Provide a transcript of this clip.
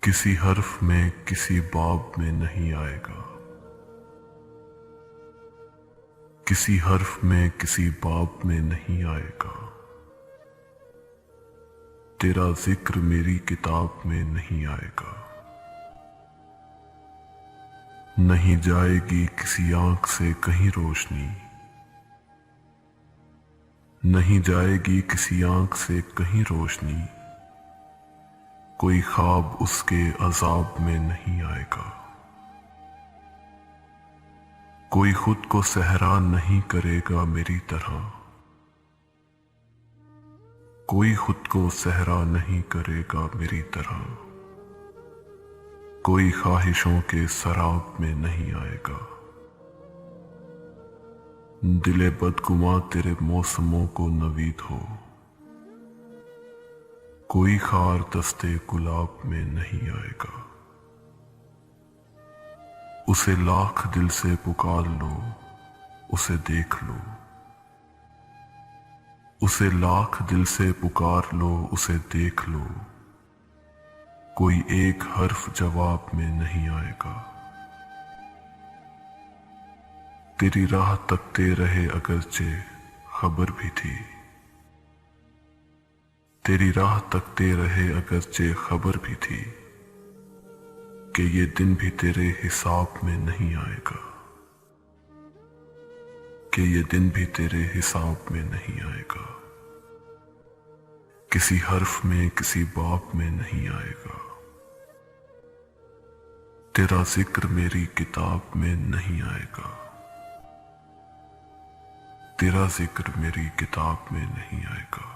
کسی حرف میں کسی باب میں نہیں آئے گا، کسی حرف میں کسی باب میں نہیں آئے گا، تیرا ذکر میری کتاب میں نہیں آئے گا۔ نہیں جائے گی کسی آنکھ سے کہیں روشنی، نہیں جائے گی کسی آنکھ سے کہیں روشنی، کوئی خواب اس کے عذاب میں نہیں آئے گا۔ کوئی خود کو صحرا نہیں کرے گا میری طرح، کوئی خود کو صحرا نہیں کرے گا میری طرح، کوئی خواہشوں کے سراب میں نہیں آئے گا۔ دل بدگماں تیرے موسموں کو نوید ہو، کوئی خار دستے گلاب میں نہیں آئے گا۔ اسے لاکھ دل سے پکار لو، اسے دیکھ لو، اسے لاکھ دل سے پکار لو، اسے دیکھ لو، کوئی ایک حرف جواب میں نہیں آئے گا۔ تیری راہ تکتے رہے اگرچہ خبر بھی تھی، تیری راہ تکتے رہے اگرچہ خبر بھی تھی کہ یہ دن بھی تیرے حساب میں نہیں آئے گا، کہ یہ دن بھی تیرے حساب میں نہیں آئے گا، کسی حرف میں کسی باب میں نہیں آئے گا، تیرا ذکر میری کتاب میں نہیں آئے گا، تیرا ذکر میری کتاب میں نہیں آئے گا۔